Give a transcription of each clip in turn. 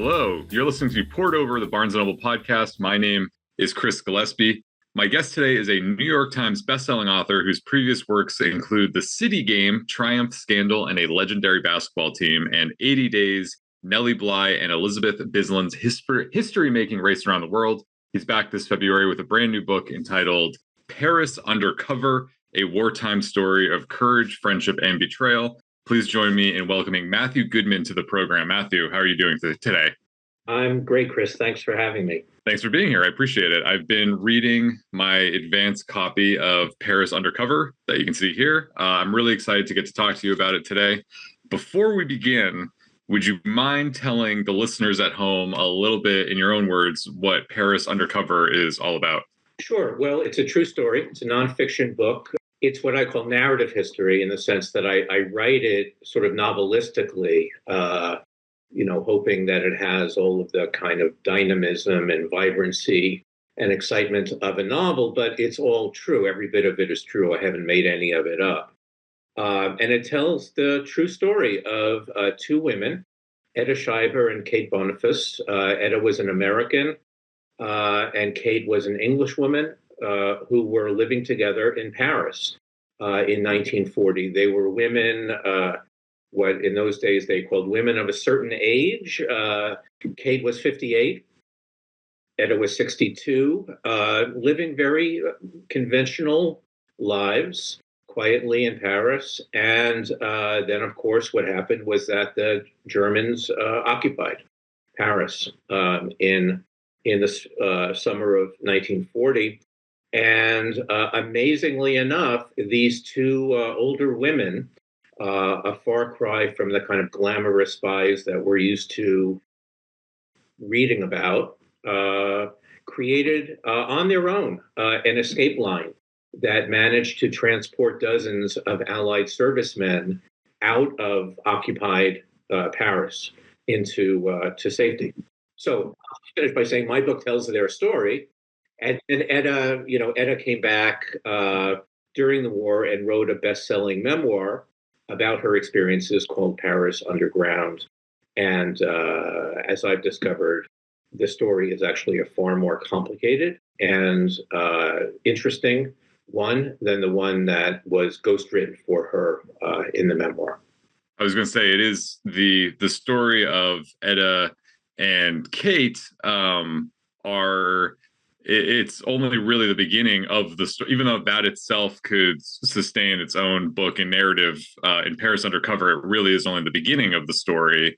Hello, you're listening to Poured Over, the Barnes & Noble podcast. My name is Chris Gillespie. My guest today is a New York Times bestselling author whose previous works include The City Game, Triumph, Scandal, and a Legendary Basketball Team, and 80 Days, Nellie Bly, and Elizabeth Bisland's history-making race around the world. He's back this February with a brand new book entitled Paris Undercover, a wartime story of courage, friendship, and betrayal. Please join me in welcoming Matthew Goodman to the program. Matthew, how are you doing today? I'm great, Chris. Thanks for having me. Thanks for being here. I appreciate it. I've been reading my advanced copy of Paris Undercover that you can see here. I'm really excited to get to talk to you about it today. Before we begin, would you mind telling the listeners at home a little bit, in your own words, what Paris Undercover is all about? Sure. Well, it's a true story. It's a nonfiction book. It's what I call narrative history in the sense that I write it sort of novelistically, hoping that it has all of the kind of dynamism and vibrancy and excitement of a novel, but it's all true. Every bit of it is true. I haven't made any of it up. And it tells the true story of two women, Etta Schreiber and Kate Boniface. Etta was an American, and Kate was an Englishwoman who were living together in Paris in 1940. They were women, what in those days they called women of a certain age. Kate was 58. Etta was 62, living very conventional lives quietly in Paris. And then, of course, what happened was that the Germans occupied Paris in the summer of 1940. And amazingly enough, these two older women, a far cry from the kind of glamorous spies that we're used to reading about, created on their own an escape line that managed to transport dozens of Allied servicemen out of occupied Paris into to safety. So I'll finish by saying my book tells their story. And Etta came back during the war and wrote a best-selling memoir about her experiences called Paris Underground. And as I've discovered, the story is actually a far more complicated and interesting one than the one that was ghostwritten for her in the memoir. I was going to say, it is the story of Etta and Kate it's only really the beginning of the story, even though that itself could sustain its own book and narrative. In Paris Undercover, it really is only the beginning of the story,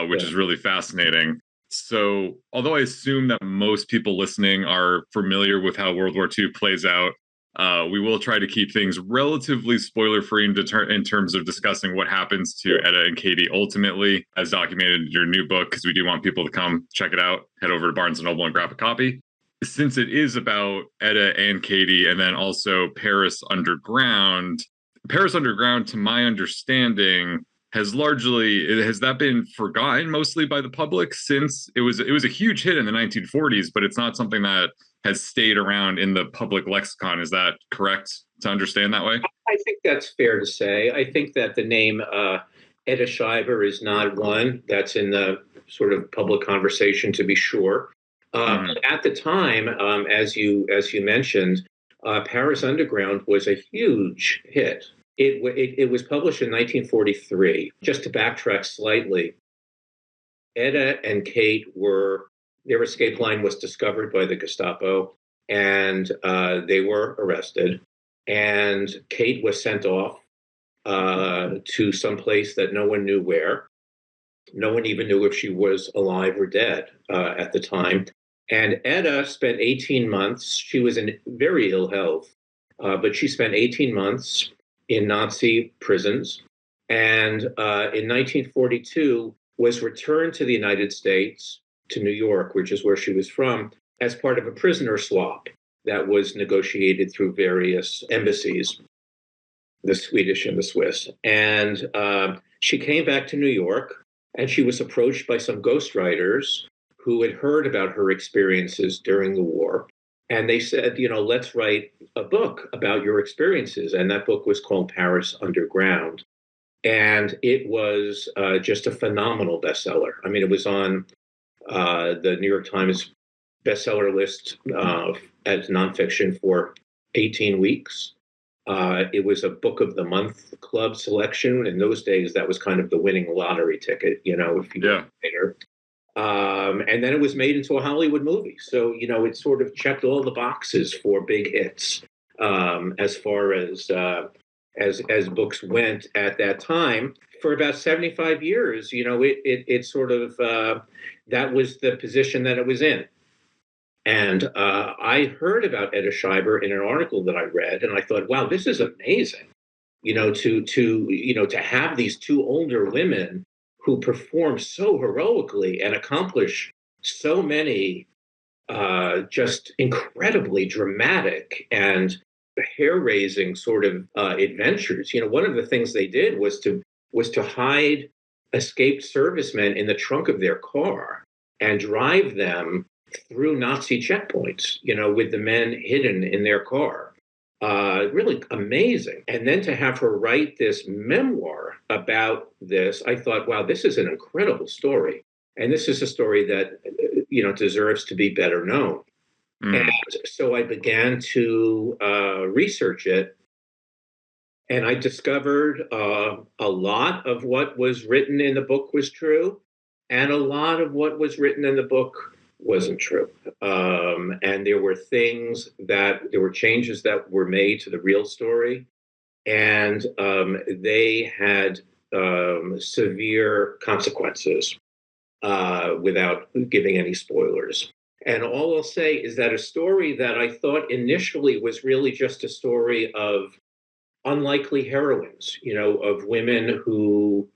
which is really fascinating. So, although I assume that most people listening are familiar with how World War II plays out, we will try to keep things relatively spoiler-free in terms of discussing what happens to Etta and Katie ultimately, as documented in your new book, because we do want people to come check it out. Head over to Barnes & Noble and grab a copy. Since it is about Etta and Katie, and then also Paris Underground, to my understanding, has that been forgotten mostly by the public since it was a huge hit in the 1940s, but it's not something that has stayed around in the public lexicon. Is that correct to understand that way? I think that's fair to say. I think that the name Etta Schreiber is not one that's in the sort of public conversation, to be sure. At the time, as you mentioned, Paris Underground was a huge hit. It was published in 1943. Just to backtrack slightly, Etta and Kate their escape line was discovered by the Gestapo, and they were arrested. And Kate was sent off to some place that no one knew where. No one even knew if she was alive or dead at the time. And Etta spent 18 months. She was in very ill health, but she spent 18 months in Nazi prisons. And in 1942, was returned to the United States, to New York, which is where she was from, as part of a prisoner swap that was negotiated through various embassies, the Swedish and the Swiss. And she came back to New York, and she was approached by some ghostwriters who had heard about her experiences during the war. And they said, let's write a book about your experiences. And that book was called Paris Underground. And it was just a phenomenal bestseller. I mean, it was on the New York Times bestseller list as nonfiction for 18 weeks. It was a Book of the Month Club selection. In those days, that was kind of the winning lottery ticket, if you were a writer. And then it was made into a Hollywood movie. So, it sort of checked all the boxes for big hits as far as books went at that time. For about 75 years, it sort of, that was the position that it was in. And I heard about Edda Scheiber in an article that I read, and I thought, wow, this is amazing. To have these two older women who perform so heroically and accomplish so many just incredibly dramatic and hair-raising sort of adventures. One of the things they did was to hide escaped servicemen in the trunk of their car and drive them through Nazi checkpoints, with the men hidden in their car. Really amazing. And then to have her write this memoir about this, I thought, wow, this is an incredible story. And this is a story that, deserves to be better known. And so I began to research it. And I discovered a lot of what was written in the book was true. And a lot of what was written in the book wasn't true. And there were changes that were made to the real story. And they had severe consequences without giving any spoilers. And all I'll say is that a story that I thought initially was really just a story of unlikely heroines, of women who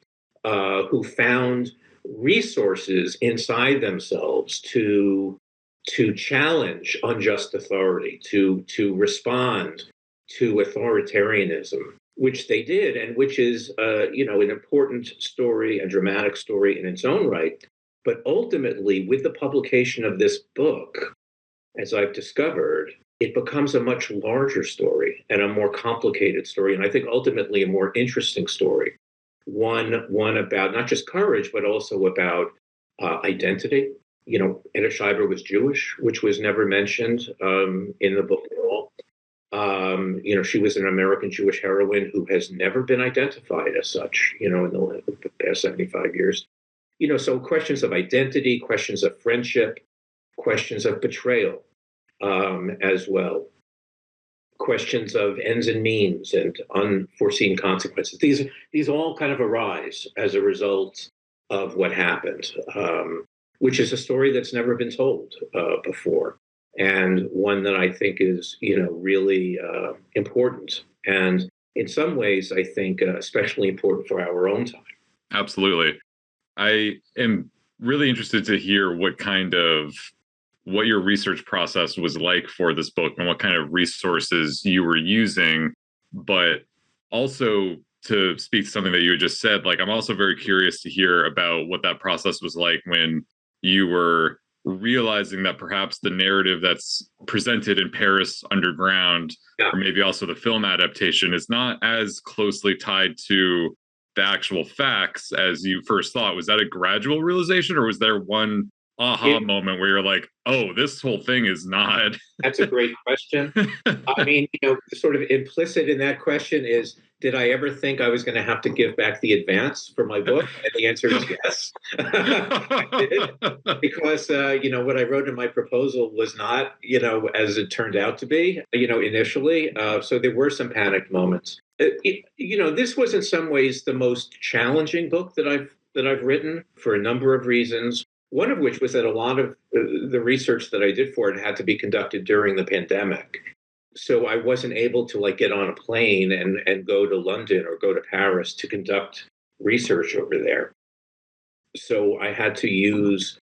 found resources inside themselves to challenge unjust authority, to respond to authoritarianism, which they did, and which is an important story, a dramatic story in its own right. But ultimately, with the publication of this book, as I've discovered, it becomes a much larger story and a more complicated story, and I think ultimately a more interesting story. One about not just courage, but also about identity. Edda Scheiber was Jewish, which was never mentioned in the book at all. She was an American Jewish heroine who has never been identified as such, in the past 75 years. So questions of identity, questions of friendship, questions of betrayal as well. Questions of ends and means and unforeseen consequences. These all kind of arise as a result of what happened, which is a story that's never been told before, and one that I think is, really important, and in some ways, I think especially important for our own time. Absolutely. I am really interested to hear what your research process was like for this book and what kind of resources you were using, but also to speak to something that you had just said, I'm also very curious to hear about what that process was like when you were realizing that perhaps the narrative that's presented in Paris Underground, or maybe also the film adaptation, is not as closely tied to the actual facts as you first thought. Was that a gradual realization, or was there one aha moment where you're like, oh, this whole thing is not? That's a great question. I mean, sort of implicit in that question is, did I ever think I was going to have to give back the advance for my book? And the answer is yes. I did. Because, what I wrote in my proposal was not, as it turned out to be, initially. So there were some panicked moments. This was in some ways the most challenging book that I've written for a number of reasons. One of which was that a lot of the research that I did for it had to be conducted during the pandemic. So I wasn't able to get on a plane and go to London or go to Paris to conduct research over there. So I had to use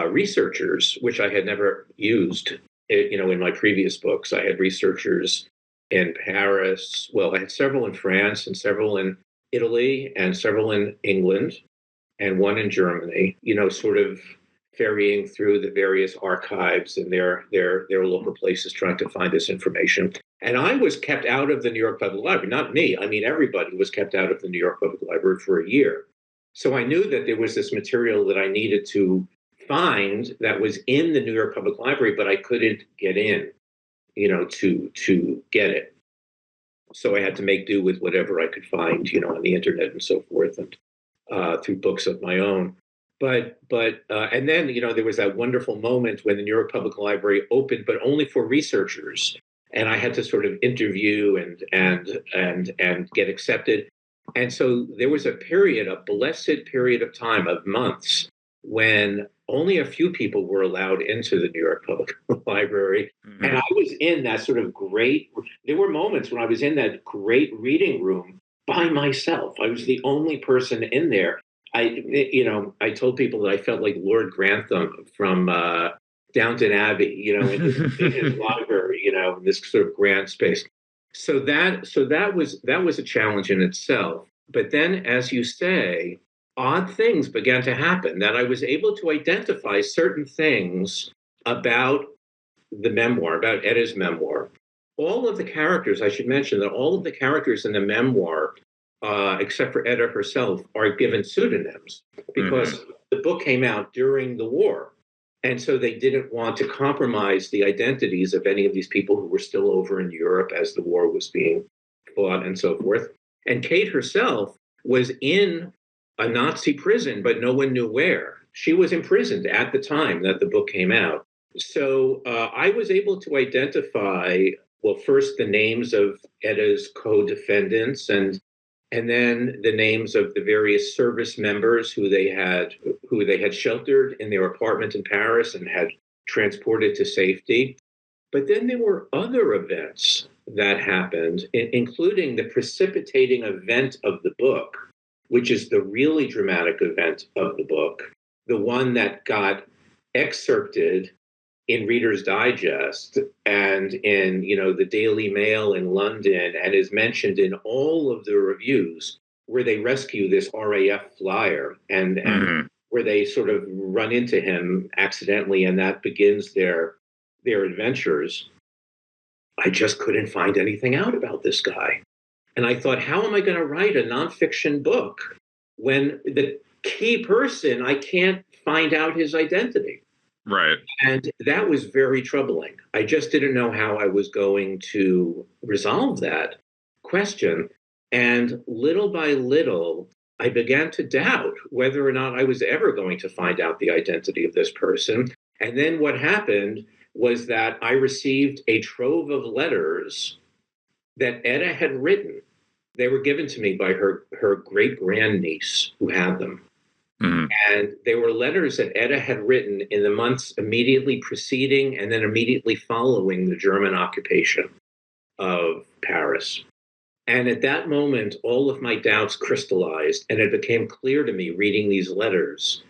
researchers, which I had never used, in my previous books. I had researchers in Paris. Well, I had several in France and several in Italy and several in England, and one in Germany, sort of ferrying through the various archives and their local places trying to find this information. And I was kept out of the New York Public Library, not me. I mean, everybody was kept out of the New York Public Library for a year. So I knew that there was this material that I needed to find that was in the New York Public Library, but I couldn't get in, to get it. So I had to make do with whatever I could find, on the internet and so forth, and through books of my own. And then, there was that wonderful moment when the New York Public Library opened, but only for researchers, and I had to sort of interview and get accepted. And so there was a blessed period of time of months when only a few people were allowed into the New York Public Library. Mm-hmm. And I was in that sort of there were moments when I was in that great reading room by myself. I was the only person in there. I told people that I felt like Lord Grantham from Downton Abbey, in his library, in this sort of grand space. So that was a challenge in itself. But then, as you say, odd things began to happen, that I was able to identify certain things about the memoir, about Etta's memoir. All of the characters, I should mention that all of the characters in the memoir, except for Etta herself, are given pseudonyms because the book came out during the war. And so they didn't want to compromise the identities of any of these people who were still over in Europe as the war was being fought and so forth. And Kate herself was in a Nazi prison, but no one knew where. She was imprisoned at the time that the book came out. So I was able to identify, well, first the names of Etta's co-defendants and then the names of the various service members who they had sheltered in their apartment in Paris and had transported to safety. But then there were other events that happened, including the precipitating event of the book, which is the really dramatic event of the book, the one that got excerpted in Reader's Digest and in, the Daily Mail in London, and is mentioned in all of the reviews where they rescue this RAF flyer and where they sort of run into him accidentally, and that begins their adventures. I just couldn't find anything out about this guy. And I thought, how am I going to write a nonfiction book when the key person, I can't find out his identity? Right. And that was very troubling. I just didn't know how I was going to resolve that question. And little by little, I began to doubt whether or not I was ever going to find out the identity of this person. And then what happened was that I received a trove of letters that Etta had written. They were given to me by her great-grandniece who had them. Mm-hmm. And they were letters that Etta had written in the months immediately preceding and then immediately following the German occupation of Paris. And at that moment, all of my doubts crystallized, and it became clear to me, reading these letters,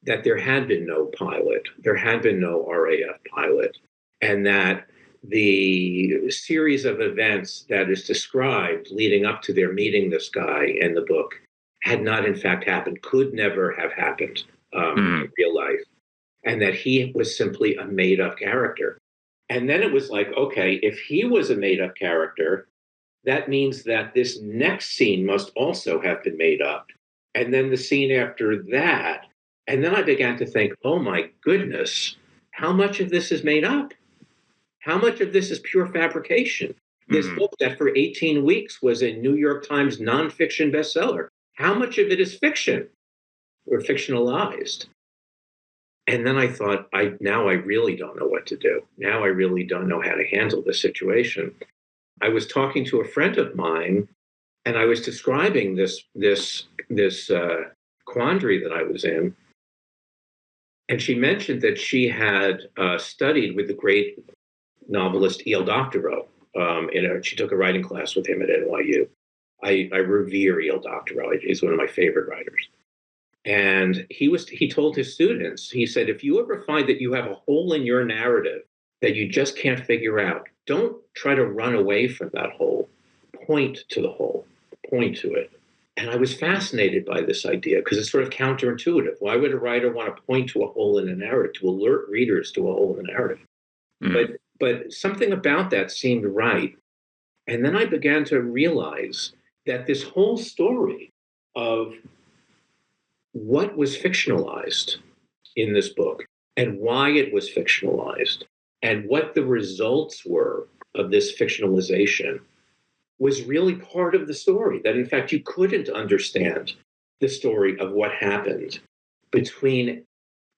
that there had been no pilot, there had been no RAF pilot, and that the series of events that is described leading up to their meeting this guy in the book had not in fact happened, could never have happened in real life, and that he was simply a made-up character. And then it was like, okay, if he was a made-up character, that means that this next scene must also have been made up. And then the scene after that. And then I began to think, oh my goodness, how much of this is made up? How much of this is pure fabrication? This book that for 18 weeks was a New York Times nonfiction bestseller. How much of it is fiction or fictionalized? And then I thought, now I really don't know what to do. Now I really don't know how to handle this situation. I was talking to a friend of mine, and I was describing this quandary that I was in. And she mentioned that she had studied with the great novelist E.L. Doctorow. She took a writing class with him at NYU. I revere E.L. Doctorow. He's one of my favorite writers. And he told his students, he said, if you ever find that you have a hole in your narrative that you just can't figure out, don't try to run away from that hole. Point to the hole. Point to it. And I was fascinated by this idea because it's sort of counterintuitive. Why would a writer want to point to a hole in a narrative, to alert readers to a hole in the narrative? But something about that seemed right. And then I began to realize that this whole story of what was fictionalized in this book and why it was fictionalized and what the results were of this fictionalization was really part of the story. That, in fact, you couldn't understand the story of what happened between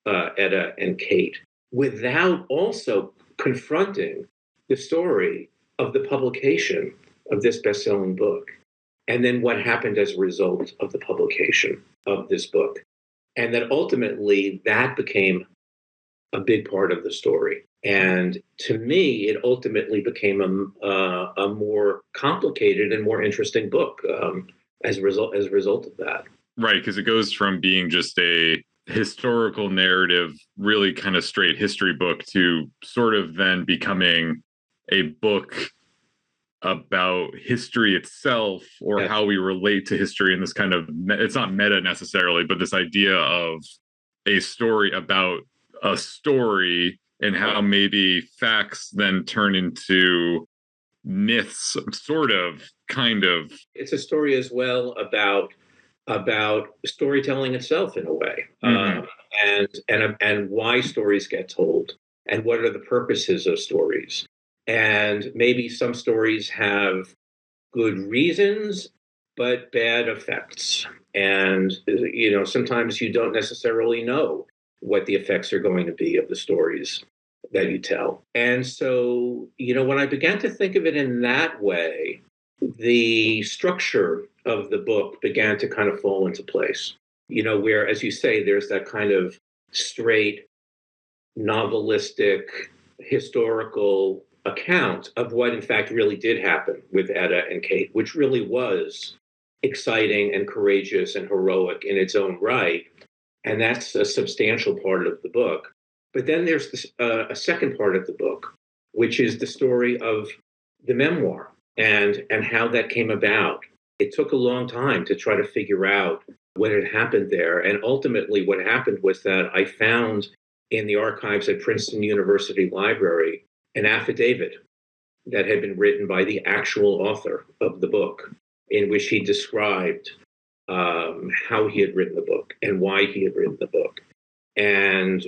Etta and Kate without also confronting the story of the publication of this best-selling book, and then what happened as a result of the publication of this book. And that ultimately that became a big part of the story. And to me, it ultimately became a more complicated and more interesting book as a result of that. Right, because it goes from being just a historical narrative, really kind of straight history book, to sort of then becoming a book about history itself, or how we relate to history in this kind of, it's not meta necessarily, but this idea of a story about a story and how maybe facts then turn into myths, sort of, kind of. It's a story as well about storytelling itself in a way, and why stories get told, and what are the purposes of stories. And maybe some stories have good reasons, but bad effects. And, sometimes you don't necessarily know what the effects are going to be of the stories that you tell. And so, when I began to think of it in that way, the structure of the book began to kind of fall into place, where, as you say, there's that kind of straight, novelistic, historical account of what in fact really did happen with Etta and Kate, which really was exciting and courageous and heroic in its own right. And that's a substantial part of the book. But then there's a second part of the book, which is the story of the memoir and how that came about. It took a long time to try to figure out what had happened there. And ultimately what happened was that I found in the archives at Princeton University Library an affidavit that had been written by the actual author of the book, in which he described how he had written the book and why he had written the book, and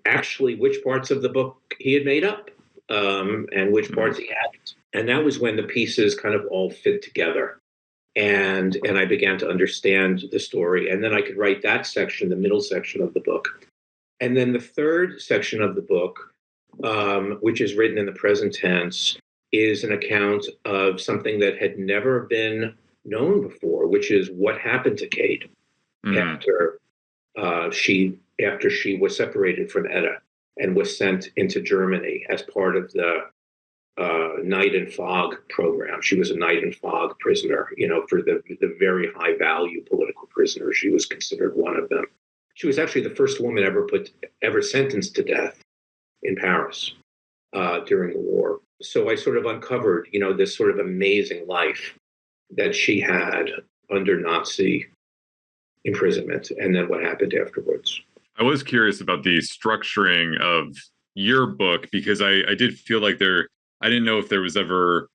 actually which parts of the book he had made up and which parts he hadn't. And that was when the pieces kind of all fit together. And I began to understand the story. And then I could write that section, the middle section of the book. And then the third section of the book, which is written in the present tense, is an account of something that had never been known before, which is what happened to Kate after she was separated from Etta and was sent into Germany as part of the Night and Fog program. She was a Night and Fog prisoner, for the very high value political prisoners. She was considered one of them. She was actually the first woman ever sentenced to death in Paris during the war. So I sort of uncovered, this sort of amazing life that she had under Nazi imprisonment, and then what happened afterwards. I was curious about the structuring of your book, because I did feel like I didn't know if there was ever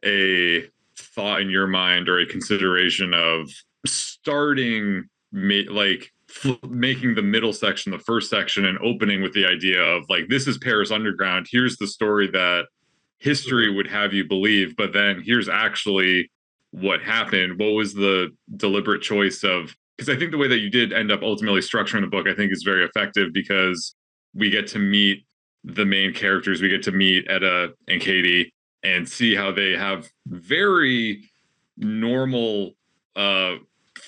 a thought in your mind or a consideration of starting making the middle section, the first section, and opening with the idea of this is Paris Underground. Here's the story that history would have you believe, but then here's actually what happened. What was the deliberate choice of, because I think the way that you did end up ultimately structuring the book, I think is very effective, because we get to meet the main characters. We get to meet Etta and Katie and see how they have very normal,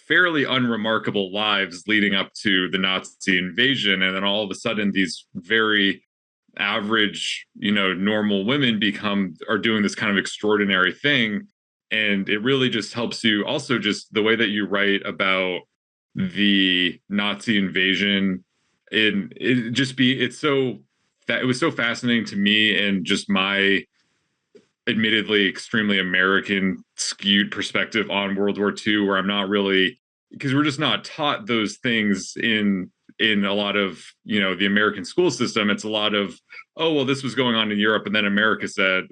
fairly unremarkable lives leading up to the Nazi invasion. And then all of a sudden, these very average, normal women are doing this kind of extraordinary thing. And it really just helps you also, just the way that you write about the Nazi invasion. It was so fascinating to me, and just my admittedly extremely American skewed perspective on World War II, where I'm not really, because we're just not taught those things in a lot of, the American school system. It's a lot of, oh, well, this was going on in Europe, and then America said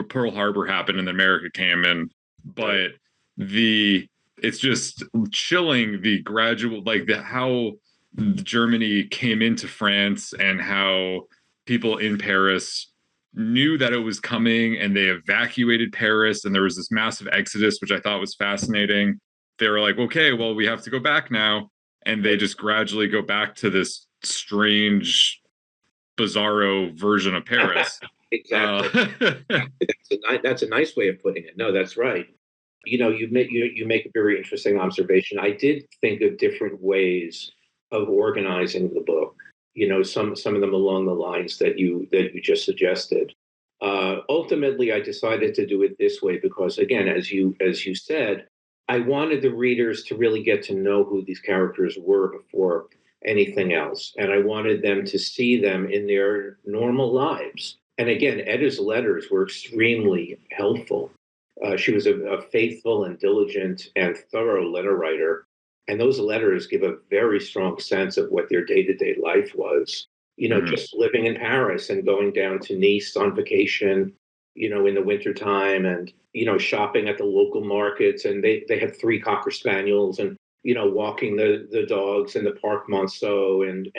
Pearl Harbor happened and then America came in. But it's just chilling, the gradual, how Germany came into France and how people in Paris knew that it was coming and they evacuated Paris, and there was this massive exodus, which I thought was fascinating. They were like, okay, well, we have to go back now. And they just gradually go back to this strange, bizarro version of Paris. Exactly. That's a nice way of putting it. No, that's right. You make a very interesting observation. I did think of different ways of organizing the book. Some of them along the lines that you just suggested. Ultimately, I decided to do it this way because, again, as you said, I wanted the readers to really get to know who these characters were before anything else, and I wanted them to see them in their normal lives. And again, Etta's letters were extremely helpful. She was a faithful and diligent and thorough letter writer. And those letters give a very strong sense of what their day-to-day life was. Just living in Paris and going down to Nice on vacation, in the wintertime, and, shopping at the local markets. And they had 3 Cocker Spaniels, and, walking the dogs in the Parc Monceau, and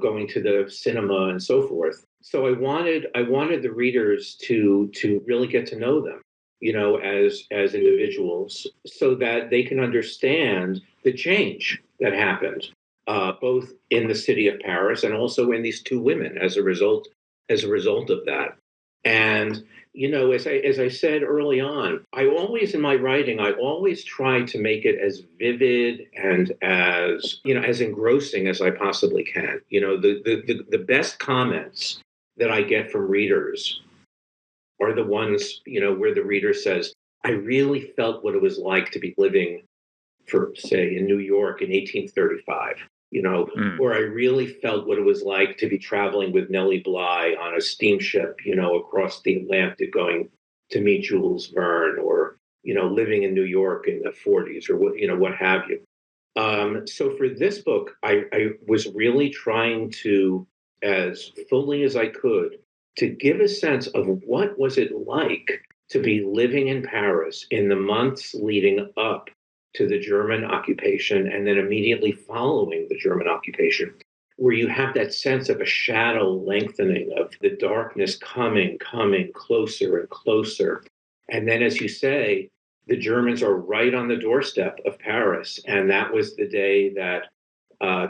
going to the cinema and so forth. So I wanted the readers to really get to know them, as individuals, so that they can understand the change that happened, both in the city of Paris and also in these 2 women as a result of that. And as I said early on, I always in my writing try to make it as vivid and as engrossing as I possibly can. The best comments that I get from readers are the ones, where the reader says, I really felt what it was like to be living, for say, in New York in 1835, or I really felt what it was like to be traveling with Nellie Bly on a steamship, across the Atlantic going to meet Jules Verne, or, living in New York in the 40s, or what have you. So for this book, I was really trying to, as fully as I could, to give a sense of what was it like to be living in Paris in the months leading up to the German occupation and then immediately following the German occupation, where you have that sense of a shadow lengthening, of the darkness coming closer and closer. And then, as you say, the Germans are right on the doorstep of Paris. And that was the day that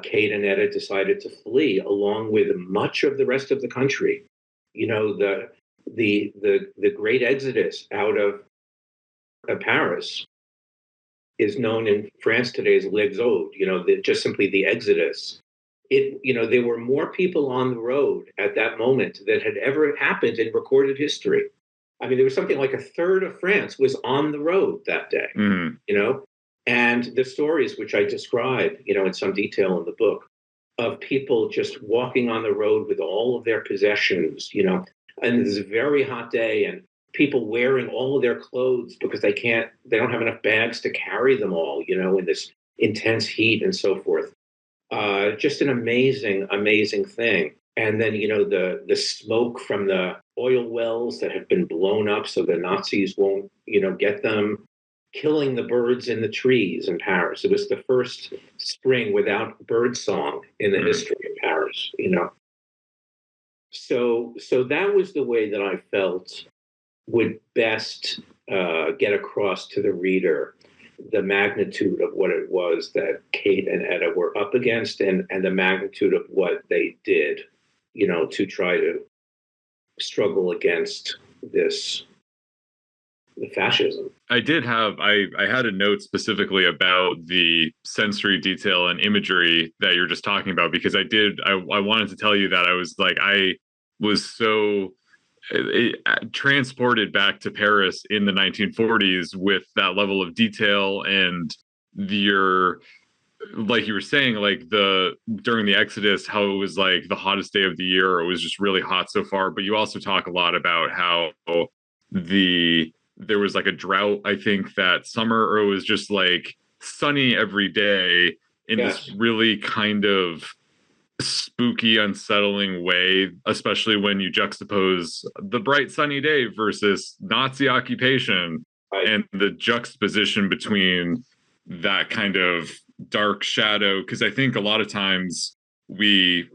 Kate and Etta decided to flee, along with much of the rest of the country. The great exodus out of Paris is known in France today as l'exode, just simply the exodus. There were more people on the road at that moment than had ever happened in recorded history. I mean, there was something like a third of France was on the road that day, and the stories which I describe, in some detail in the book, of people just walking on the road with all of their possessions, and this very hot day, and people wearing all of their clothes because they don't have enough bags to carry them all, in this intense heat and so forth. Just an amazing, amazing thing. And then, the smoke from the oil wells that have been blown up so the Nazis won't, get them, killing the birds in the trees in Paris. It was the first spring without bird song in the history of Paris, So that was the way that I felt would best get across to the reader the magnitude of what it was that Kate and Etta were up against, and the magnitude of what they did, to try to struggle against the fascism. I had a note specifically about the sensory detail and imagery that you're just talking about, because I wanted to tell you that I was so transported back to Paris in the 1940s with that level of detail, and like you were saying, during the Exodus, how it was like the hottest day of the year, or it was just really hot so far. But you also talk a lot about how there was like a drought, I think, that summer, or it was just like sunny every day in this really kind of spooky, unsettling way, especially when you juxtapose the bright sunny day versus Nazi occupation, and the juxtaposition between that kind of dark shadow, because I think a lot of times we,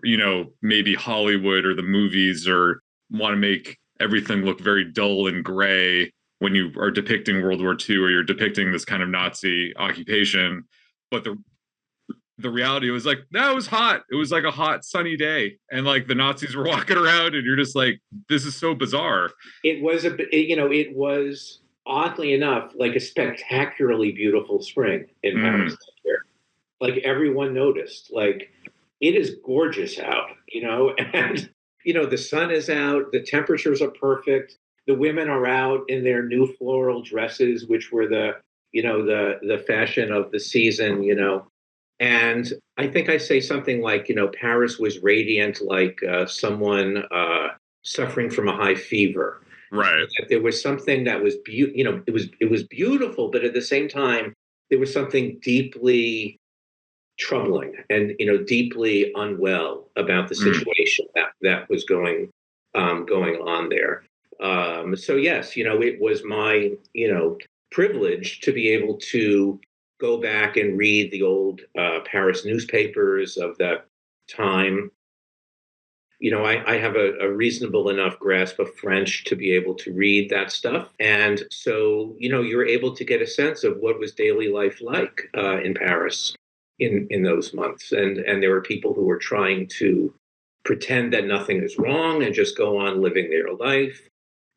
maybe Hollywood or the movies or want to make everything look very dull and gray when you are depicting World War II or you're depicting this kind of Nazi occupation. But the reality was like, no, it was hot. It was like a hot, sunny day. And like the Nazis were walking around and you're just like, this is so bizarre. It was it was oddly enough like a spectacularly beautiful spring in Paris that year. Like everyone noticed, like it is gorgeous out, and the sun is out, the temperatures are perfect, the women are out in their new floral dresses, which were the fashion of the season, and I think I say something like, Paris was radiant like someone suffering from a high fever. Right. That there was something that was it was beautiful, but at the same time, there was something deeply troubling and deeply unwell about the situation that was going on there. So yes, it was my privilege to be able to go back and read the old Paris newspapers of that time. I have a reasonable enough grasp of French to be able to read that stuff. And so, you're able to get a sense of what was daily life like in Paris in those months. And there were people who were trying to pretend that nothing is wrong and just go on living their life.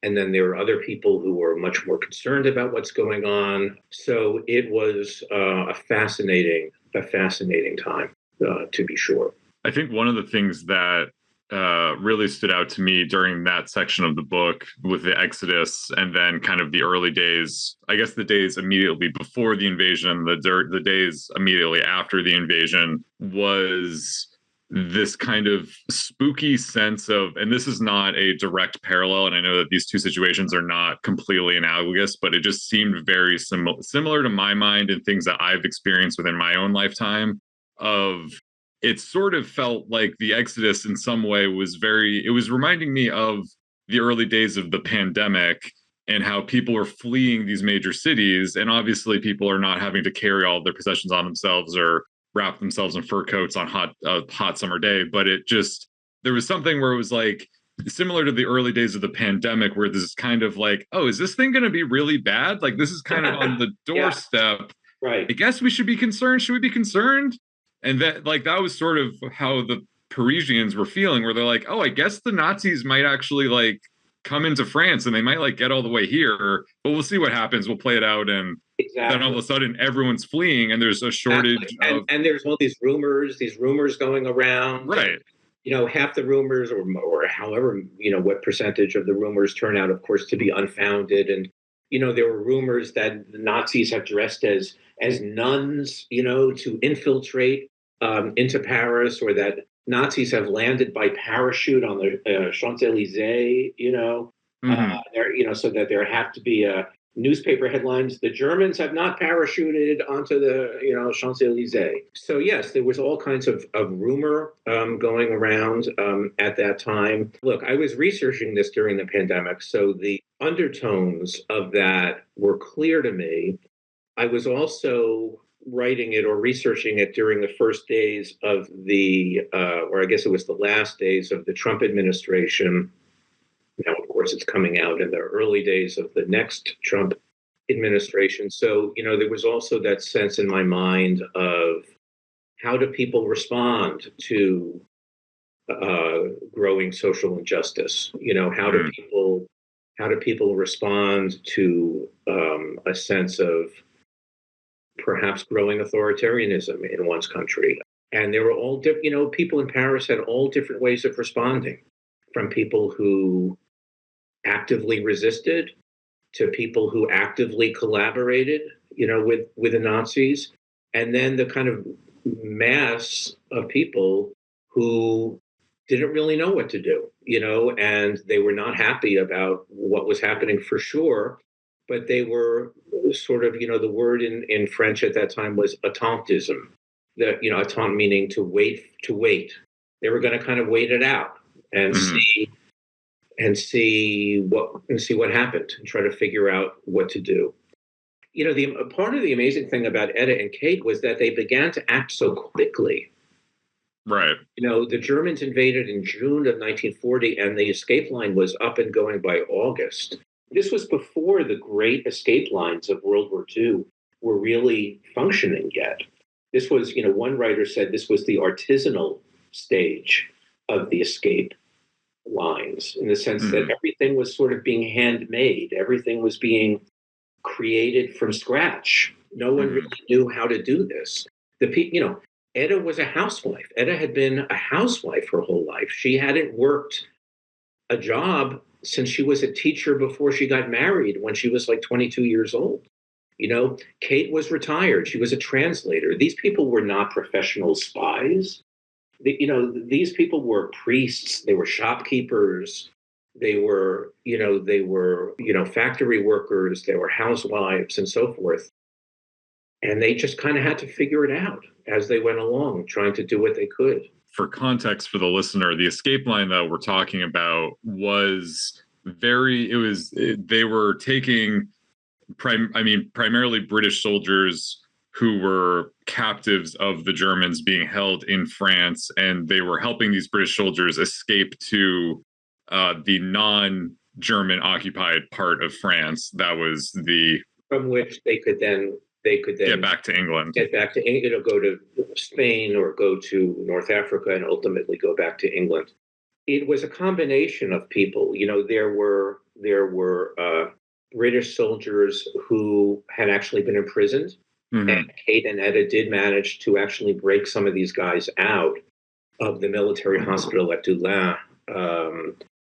And then there were other people who were much more concerned about what's going on. So it was a fascinating time, to be sure. I think one of the things that really stood out to me during that section of the book with the Exodus and then kind of the early days, I guess the days immediately before the invasion, the days immediately after the invasion, was this kind of spooky sense of, and this is not a direct parallel, and I know that these two situations are not completely analogous, but it just seemed very similar to my mind and things that I've experienced within my own lifetime of, it sort of felt like the Exodus in some way it was reminding me of the early days of the pandemic and how people were fleeing these major cities. And obviously people are not having to carry all of their possessions on themselves or wrap themselves in fur coats on hot summer day. But there was something where it was like similar to the early days of the pandemic, where this is kind of like, oh, is this thing going to be really bad? Like this is kind of on the doorstep. Yeah. Right. I guess we should be concerned. Should we be concerned? And that was sort of how the Parisians were feeling, where they're like, oh, I guess the Nazis might actually like come into France and they might like get all the way here, but we'll see what happens. We'll play it out. And then all of a sudden everyone's fleeing and there's a shortage. And there's all these rumors going around. Right. Half the rumors or however, what percentage of the rumors turn out, of course, to be unfounded. And, there were rumors that the Nazis have dressed as nuns, to infiltrate into Paris, or that Nazis have landed by parachute on the Champs-Élysées, so that there have to be newspaper headlines, the Germans have not parachuted onto the Champs-Élysées. So yes, there was all kinds of rumor going around at that time. Look, I was researching this during the pandemic, so the undertones of that were clear to me. I was also writing it or researching it during the first days of or I guess it was the last days of the Trump administration. Now, of course, it's coming out in the early days of the next Trump administration. So, there was also that sense in my mind of how do people respond to growing social injustice? How do people respond to a sense of perhaps growing authoritarianism in one's country? And there were all different, people in Paris had all different ways of responding, from people who actively resisted to people who actively collaborated, with the Nazis, and then the kind of mass of people who didn't really know what to do, and they were not happy about what was happening for sure, but they were sort of, the word in French at that time was attentism. Attente meaning to wait. They were going to kind of wait it out and see what happened and try to figure out what to do. the part of the amazing thing about Etta and Kate was that they began to act so quickly. Right. The Germans invaded in June of 1940, and the escape line was up and going by August. This was before the great escape lines of World War II were really functioning yet. This was, one writer said this was the artisanal stage of the escape lines, in the sense that everything was sort of being handmade, everything was being created from scratch. No one really knew how to do this. Etta was a housewife. Etta had been a housewife her whole life. She hadn't worked a job since she was a teacher before she got married when she was like 22 years old. Kate was retired. She was a translator. These people were not professional spies. These people were priests. They were shopkeepers. They were factory workers. They were housewives and so forth. And they just kind of had to figure it out as they went along, trying to do what they could. For context for the listener, the escape line that we're talking about was they were taking primarily British soldiers who were captives of the Germans being held in France, and they were helping these British soldiers escape to the non-German occupied part of France. That was from which they could then get back to England. Go to Spain or go to North Africa and ultimately go back to England. It was a combination of people. There were British soldiers who had actually been imprisoned, and Kate and Etta did manage to actually break some of these guys out of the military hospital at Doullens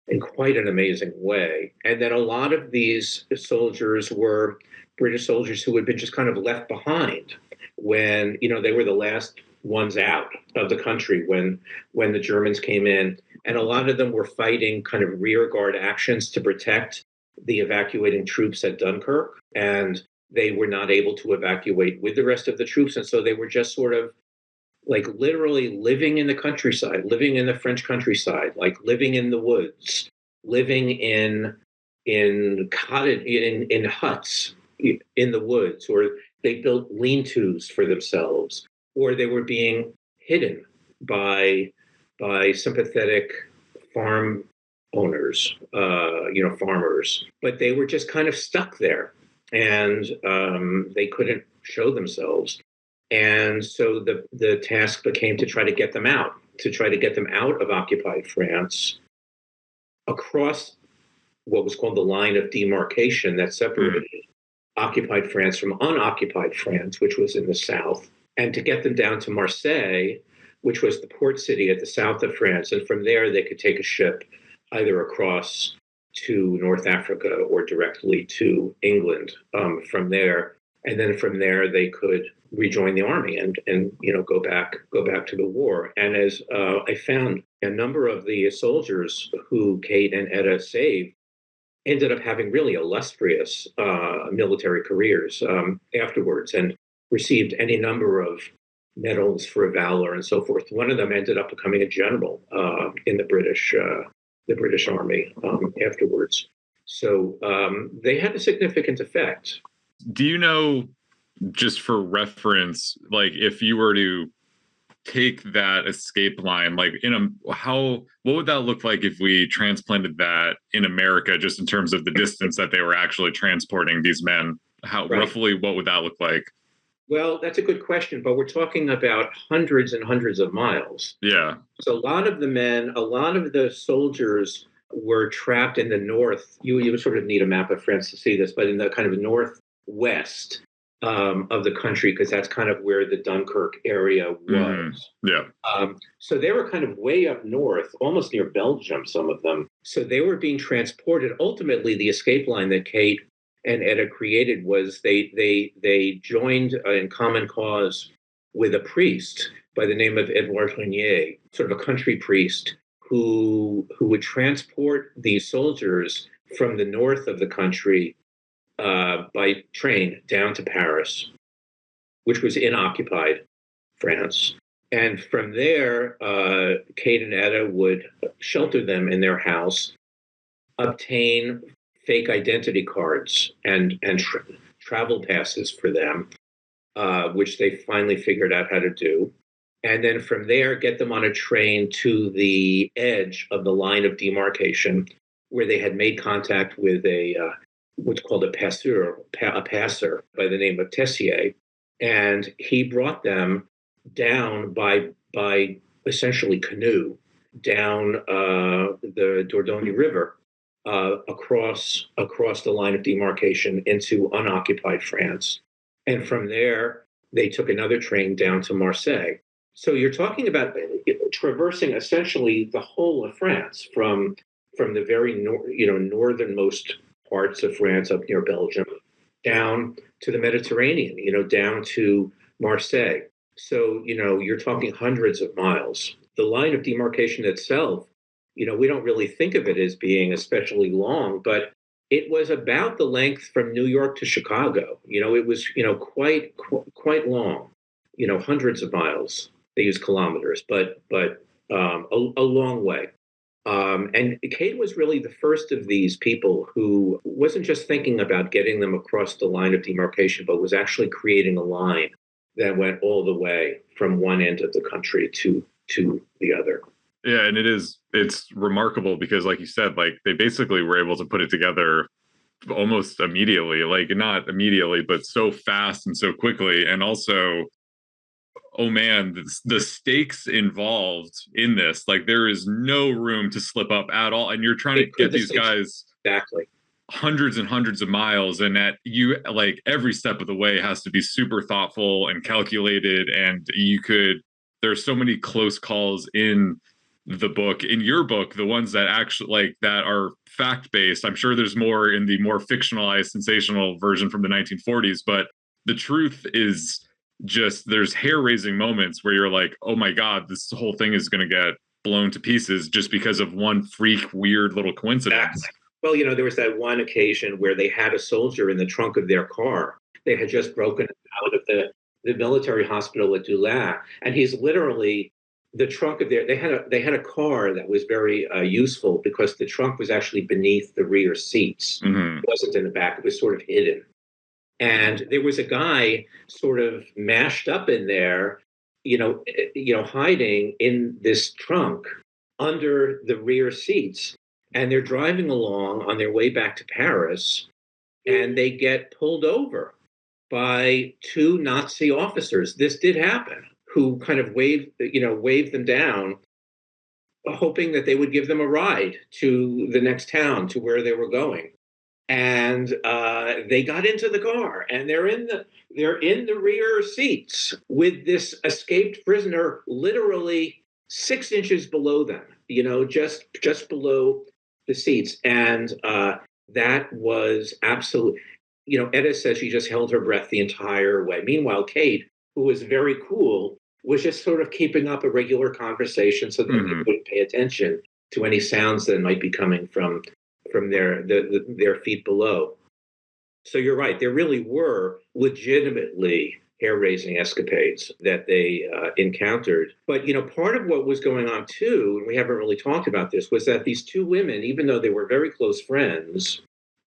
in quite an amazing way. And then a lot of these soldiers were British soldiers who had been just kind of left behind when, they were the last ones out of the country when the Germans came in. And a lot of them were fighting kind of rear guard actions to protect the evacuating troops at Dunkirk. And they were not able to evacuate with the rest of the troops. And so they were just sort of like literally living in the countryside, living in the French countryside, like living in the woods, living in huts in the woods, or they built lean-tos for themselves, or they were being hidden by sympathetic farm owners, farmers. But they were just kind of stuck there, and they couldn't show themselves. And so the task became to try to get them out of occupied France, across what was called the line of demarcation that separated occupied France from unoccupied France, which was in the south, and to get them down to Marseille, which was the port city at the south of France. And from there, they could take a ship either across to North Africa or directly to England from there. And then from there, they could rejoin the army and go back to the war. And as I found, a number of the soldiers who Kate and Etta saved ended up having really illustrious military careers afterwards, and received any number of medals for valor and so forth. One of them ended up becoming a general in the British Army afterwards. So they had a significant effect. Do you know, just for reference, like if you were to take that escape line, like what would that look like if we transplanted that in America, just in terms of the distance that they were actually transporting these men? Roughly, what would that look like? Well, that's a good question, but we're talking about hundreds and hundreds of miles. Yeah. So a lot of the soldiers were trapped in the north. You would sort of need a map of France to see this, but in the kind of northwest of the country, because that's kind of where the Dunkirk area was. Yeah. So they were kind of way up north, almost near Belgium, some of them. So they were being transported. Ultimately, the escape line that Kate and Etta created was they joined in common cause with a priest by the name of Edouard Renier, sort of a country priest who would transport these soldiers from the north of the country by train down to Paris, which was in occupied France. And from there, Kate and Etta would shelter them in their house, obtain fake identity cards, and travel passes for them, which they finally figured out how to do. And then from there, get them on a train to the edge of the line of demarcation, where they had made contact with what's called a passer by the name of Tessier. And he brought them down by essentially canoe down the Dordogne River across the line of demarcation into unoccupied France. And from there, they took another train down to Marseille. So you're talking about traversing essentially the whole of France from the very northernmost parts of France up near Belgium down to the Mediterranean, down to Marseille. So, you're talking hundreds of miles. The line of demarcation itself, we don't really think of it as being especially long, but it was about the length from New York to Chicago. It was, quite long, hundreds of miles. They use kilometers, but a long way. And Kate was really the first of these people who wasn't just thinking about getting them across the line of demarcation, but was actually creating a line that went all the way from one end of the country to the other. Yeah, and it's remarkable because, like you said, like they basically were able to put it together almost immediately, like not immediately, but so fast and so quickly. And also, oh man, the stakes involved in this, like there is no room to slip up at all. And you're trying to get these guys exactly hundreds and hundreds of miles, and that you like every step of the way has to be super thoughtful and calculated. And there's so many close calls in the book, in your book, the ones that actually like that are fact-based. I'm sure there's more in the more fictionalized, sensational version from the 1940s, but the truth is just there's hair-raising moments where you're like, oh my God, this whole thing is going to get blown to pieces just because of one freak, weird little coincidence. Exactly. Well, there was that one occasion where they had a soldier in the trunk of their car. They had just broken out of the military hospital at Doullin, and he's literally the trunk of their. They had a car that was very useful because the trunk was actually beneath the rear seats. Mm-hmm. It wasn't in the back; it was sort of hidden. And there was a guy sort of mashed up in there, hiding in this trunk under the rear seats. And they're driving along on their way back to Paris, and they get pulled over by two Nazi officers. This did happen, who kind of waved them down, hoping that they would give them a ride to the next town, to where they were going. And they got into the car, and they're in the rear seats with this escaped prisoner literally 6 inches below them, just below the seats. And that was absolute. Etta says she just held her breath the entire way. Meanwhile, Kate, who was very cool, was just sort of keeping up a regular conversation so that they wouldn't pay attention to any sounds that might be coming from their feet below. So you're right. There really were legitimately hair-raising escapades that they encountered. But, part of what was going on, too, and we haven't really talked about this, was that these two women, even though they were very close friends,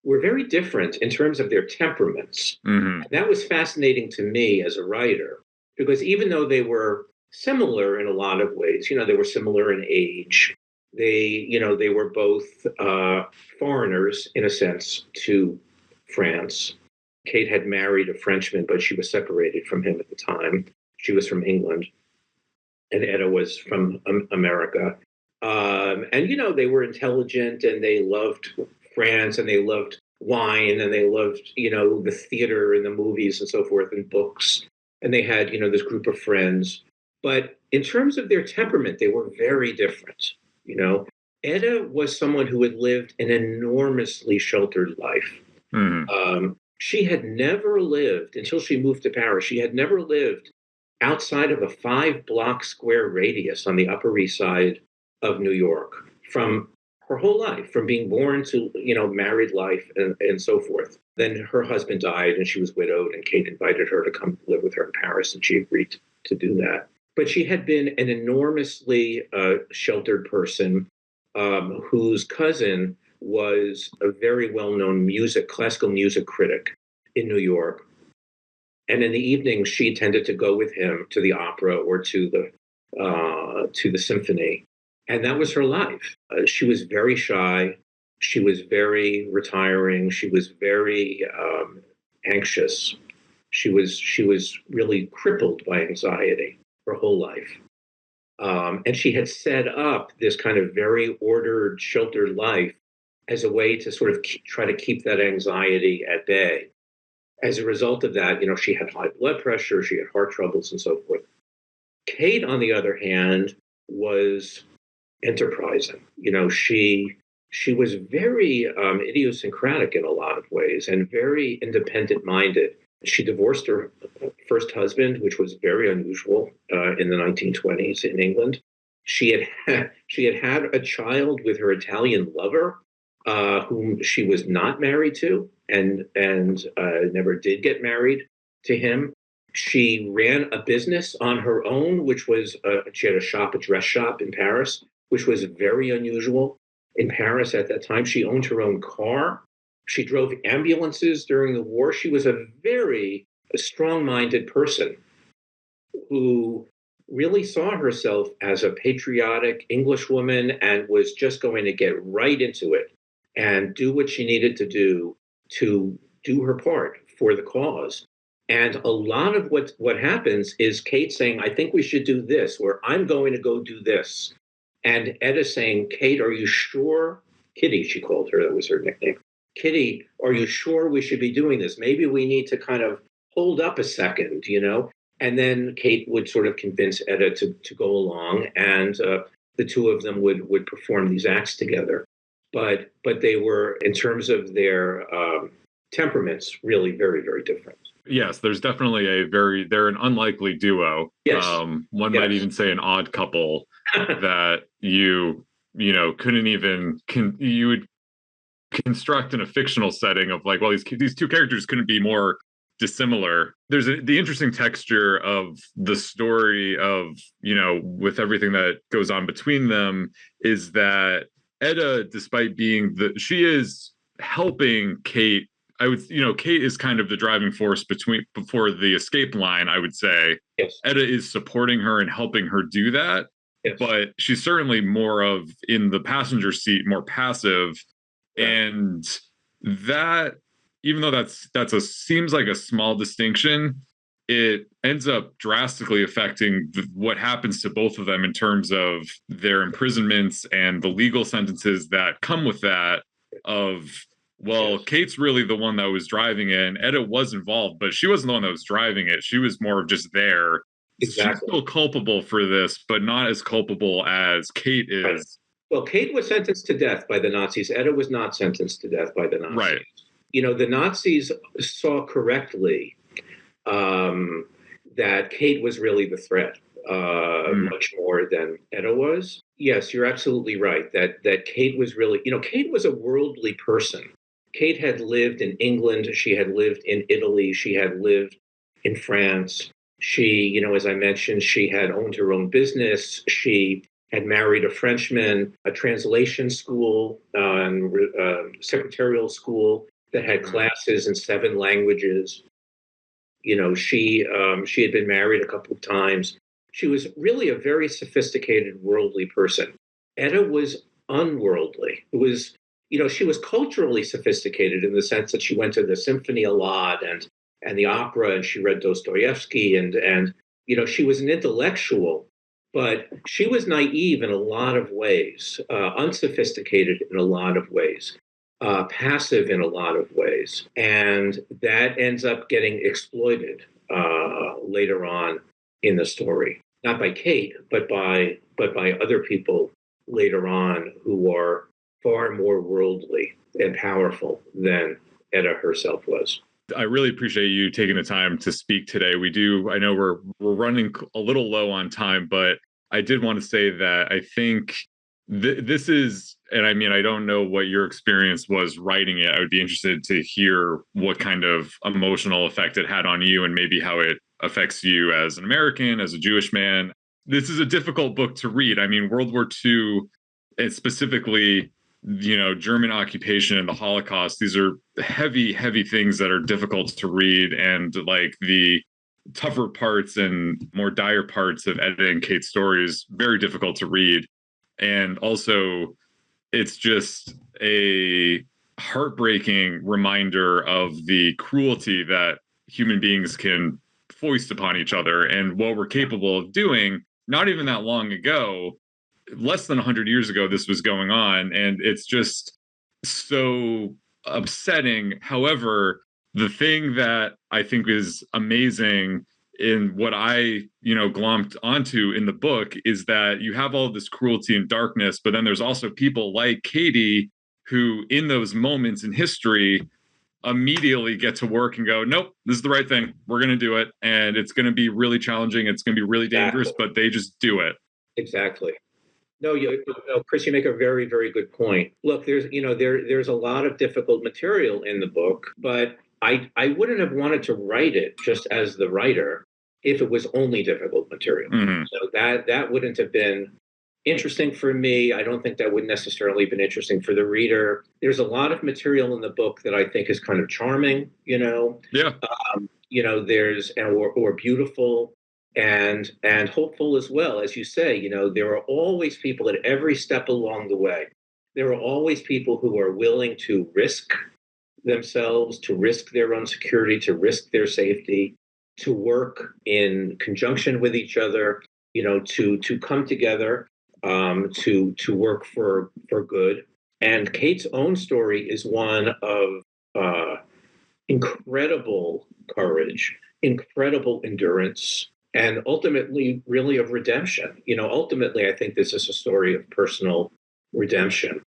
were very different in terms of their temperaments. Mm-hmm. And that was fascinating to me as a writer, because even though they were similar in a lot of ways, they were similar in age, they were both foreigners, in a sense, to France. Kate had married a Frenchman, but she was separated from him at the time. She was from England, and Etta was from America. And, they were intelligent, and they loved France, and they loved wine, and they loved, the theater and the movies and so forth, and books. And they had, this group of friends. But in terms of their temperament, they were very different. Etta was someone who had lived an enormously sheltered life. Mm-hmm. She had never lived, until she moved to Paris, she had never lived outside of a 5-block square radius on the Upper East Side of New York from her whole life, from being born to, married life and so forth. Then her husband died and she was widowed, and Kate invited her to come live with her in Paris, and she agreed to do that. But she had been an enormously sheltered person whose cousin was a very well-known classical music critic. in New York. And in the evening, she tended to go with him to the opera or to the symphony. And that was her life. She was very shy. She was very retiring. She was very anxious. She was really crippled by anxiety her whole life. And she had set up this kind of very ordered, sheltered life as a way to sort of try to keep that anxiety at bay. As a result of that, she had high blood pressure, she had heart troubles, and so forth. Kate, on the other hand, was enterprising. She was very idiosyncratic in a lot of ways and very independent-minded. She divorced her first husband, which was very unusual in the 1920s in England. She had had a child with her Italian lover, whom she was not married to, and never did get married to him. She ran a business on her own, which was she had a dress shop in Paris, which was very unusual in Paris at that time. She owned her own car. She drove ambulances during the war. She was a very strong-minded person who really saw herself as a patriotic Englishwoman and was just going to get right into it and do what she needed to do her part for the cause. And a lot of what happens is Kate saying, I think we should do this, or I'm going to go do this. And Etta saying, Kate, are you sure? Kitty, she called her, that was her nickname. Kitty, are you sure we should be doing this? Maybe we need to kind of hold up a second, And then Kate would sort of convince Etta to go along, and the two of them would perform these acts together. But they were, in terms of their temperaments, really very, very different. Yes, there's definitely they're an unlikely duo. Yes. One might even say an odd couple that you couldn't even, you would construct in a fictional setting of like, well, these two characters couldn't be more dissimilar. There's the interesting texture of the story of, with everything that goes on between them, is that Etta, despite being she is helping Kate. Kate is kind of the driving force before the escape line, I would say. Yes. Etta is supporting her and helping her do that. Yes. But she's certainly more of, in the passenger seat, more passive. Right. And that, even though that seems like a small distinction, it ends up drastically affecting what happens to both of them in terms of their imprisonments and the legal sentences that come with that of, well, yes. Kate's really the one that was driving it, and Etta was involved, but she wasn't the one that was driving it. She was more just there. Exactly. She's still culpable for this, but not as culpable as Kate is. Right. Well, Kate was sentenced to death by the Nazis. Etta was not sentenced to death by the Nazis. Right. The Nazis saw correctly that Kate was really the threat, much more than Etta was. Yes, you're absolutely right that Kate was really, Kate was a worldly person. Kate had lived in England. She had lived in Italy. She had lived in France. She, as I mentioned, she had owned her own business. She had married a Frenchman, a translation school, secretarial school that had classes in 7 languages. She had been married a couple of times. She was really a very sophisticated, worldly person. Etta was unworldly. It was, she was culturally sophisticated in the sense that she went to the symphony a lot and the opera, and she read Dostoevsky, and she was an intellectual, but she was naive in a lot of ways, unsophisticated in a lot of ways, passive in a lot of ways, and that ends up getting exploited later on in the story, not by Kate, but by other people later on who are far more worldly and powerful than Etta herself was. I really appreciate you taking the time to speak today. I know we're running a little low on time, but I did want to say that I think this is, and I mean, I don't know what your experience was writing it. I would be interested to hear what kind of emotional effect it had on you and maybe how it affects you as an American, as a Jewish man. This is a difficult book to read. I mean, World War II, and specifically German occupation and the Holocaust. These are heavy, heavy things that are difficult to read, and like the tougher parts and more dire parts of Etta and Kate's stories, very difficult to read. And also, it's just a heartbreaking reminder of the cruelty that human beings can foist upon each other and what we're capable of doing. Not even that long ago, less than 100 years ago, this was going on, and it's just so upsetting. However, the thing that I think is amazing in what I, glommed onto in the book is that you have all this cruelty and darkness, but then there's also people like Katie who, in those moments in history, immediately get to work and go, nope, this is the right thing. We're going to do it. And it's going to be really challenging. It's going to be really dangerous, but they just do it. Exactly. No, Chris, you make a very, very good point. Look, there's a lot of difficult material in the book, but I wouldn't have wanted to write it just as the writer if it was only difficult material. Mm-hmm. So that wouldn't have been interesting for me. I don't think that would necessarily been interesting for the reader. There's a lot of material in the book that I think is kind of charming, Yeah. There's or beautiful and hopeful as well. As you say, there are always people at every step along the way. There are always people who are willing to risk themselves, to risk their own security, to risk their safety, to work in conjunction with each other, to come together, to work for good. And Kate's own story is one of incredible courage, incredible endurance, and ultimately really of redemption. Ultimately, I think this is a story of personal redemption.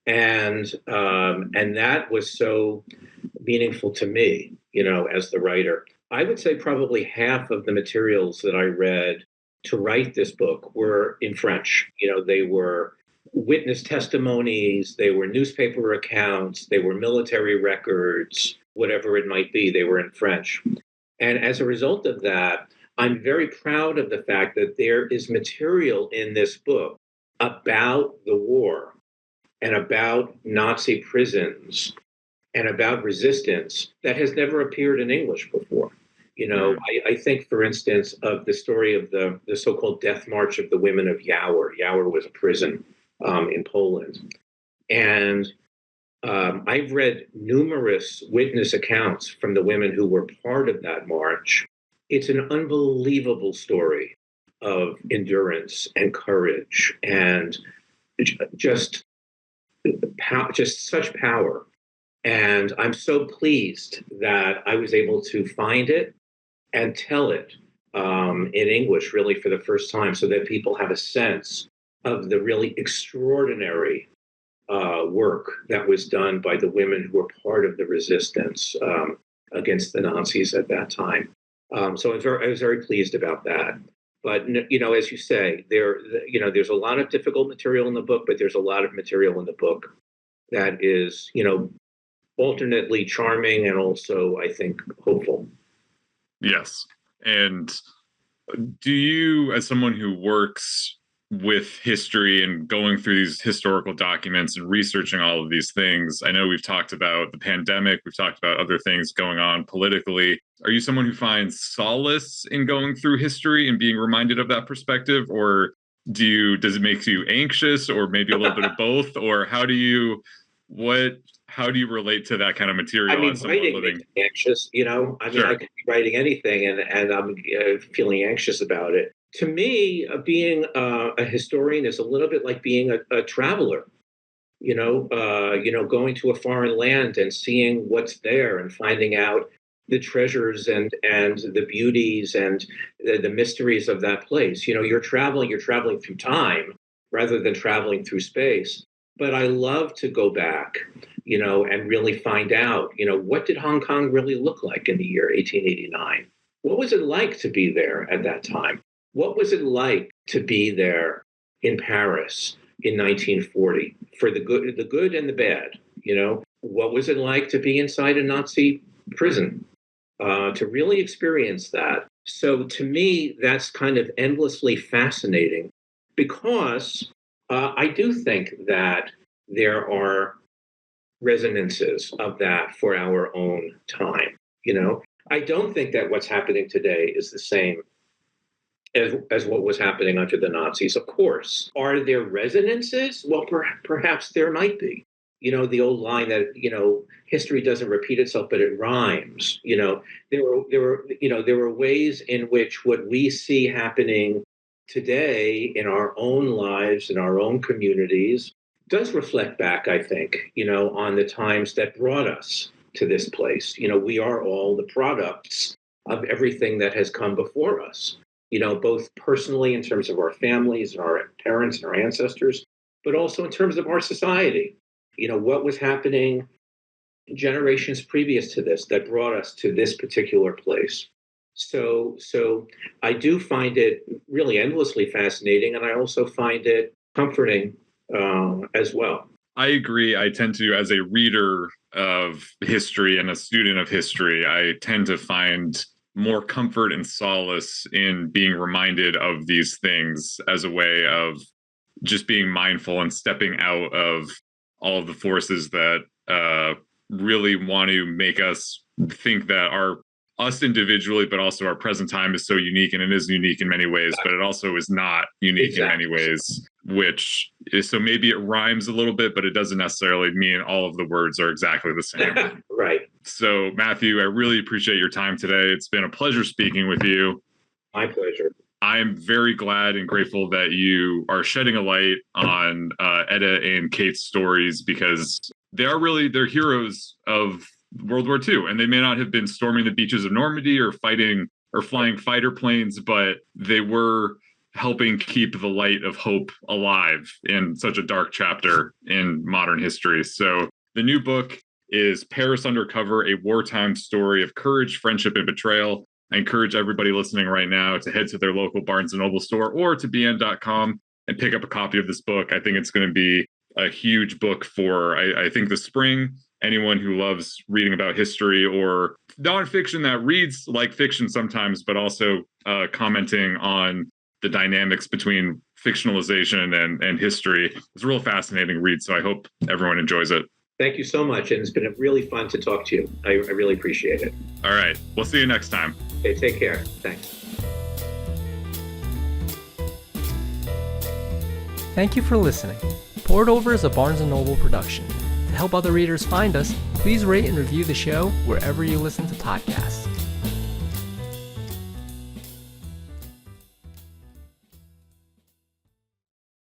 And that was so meaningful to me, as the writer. I would say probably half of the materials that I read to write this book were in French. They were witness testimonies, they were newspaper accounts, they were military records, whatever it might be, they were in French. And as a result of that, I'm very proud of the fact that there is material in this book about the war and about Nazi prisons and about resistance that has never appeared in English before. I think, for instance, of the story of the so-called Death March of the Women of Yawer. Yawer was a prison in Poland. And I've read numerous witness accounts from the women who were part of that march. It's an unbelievable story of endurance and courage and just such power. And I'm so pleased that I was able to find it and tell it in English, really, for the first time, so that people have a sense of the really extraordinary work that was done by the women who were part of the resistance against the Nazis at that time. So I was very pleased about that. But, as you say, there's a lot of difficult material in the book, but there's a lot of material in the book that is, alternately charming and also, I think, hopeful. Yes. And do you, as someone who works with history and going through these historical documents and researching all of these things, I know we've talked about the pandemic, we've talked about other things going on politically. Are you someone who finds solace in going through history and being reminded of that perspective? Or does it make you anxious, or maybe a little bit of both? Or how do you relate to that kind of material? I mean, writing makes me anxious, Sure. I could be writing anything and I'm feeling anxious about it. To me, being a historian is a little bit like being a traveler, going to a foreign land and seeing what's there and finding out the treasures and the beauties and the mysteries of that place. You're traveling through time rather than traveling through space. But I love to go back, and really find out, what did Hong Kong really look like in the year 1889? What was it like to be there at that time? What was it like to be there in Paris in 1940 for the good and the bad? What was it like to be inside a Nazi prison? To really experience that. So to me, that's kind of endlessly fascinating, because I do think that there are resonances of that for our own time. I don't think that what's happening today is the same as what was happening under the Nazis. Of course, are there resonances? Well, perhaps there might be. The old line that history doesn't repeat itself, but it rhymes. There were ways in which what we see happening today in our own lives, in our own communities, does reflect back, I think, on the times that brought us to this place. We are all the products of everything that has come before us, both personally in terms of our families and our parents and our ancestors, but also in terms of our society. What was happening generations previous to this that brought us to this particular place. So I do find it really endlessly fascinating, and I also find it comforting as well. I agree. I tend to, as a reader of history and a student of history, I tend to find more comfort and solace in being reminded of these things as a way of just being mindful and stepping out of all of the forces that really want to make us think that us individually, but also our present time is so unique, and it is unique in many ways, but it also is not unique in many ways, which is, so maybe it rhymes a little bit, but it doesn't necessarily mean all of the words are exactly the same. Right. So Matthew, I really appreciate your time today. It's been a pleasure speaking with you. My pleasure. I'm very glad and grateful that you are shedding a light on Etta and Kate's stories, because they're heroes of World War II, and they may not have been storming the beaches of Normandy or fighting or flying fighter planes, but they were helping keep the light of hope alive in such a dark chapter in modern history. So the new book is Paris Undercover, a wartime story of courage, friendship, and betrayal. I encourage everybody listening right now to head to their local Barnes & Noble store or to bn.com and pick up a copy of this book. I think it's going to be a huge book for, I think, the spring. Anyone who loves reading about history or nonfiction that reads like fiction sometimes, but also commenting on the dynamics between fictionalization and history. It's a real fascinating read, so I hope everyone enjoys it. Thank you so much, and it's been really fun to talk to you. I really appreciate it. All right. We'll see you next time. Okay, take care. Thanks. Thank you for listening. Poured Over is a Barnes & Noble production. To help other readers find us, please rate and review the show wherever you listen to podcasts.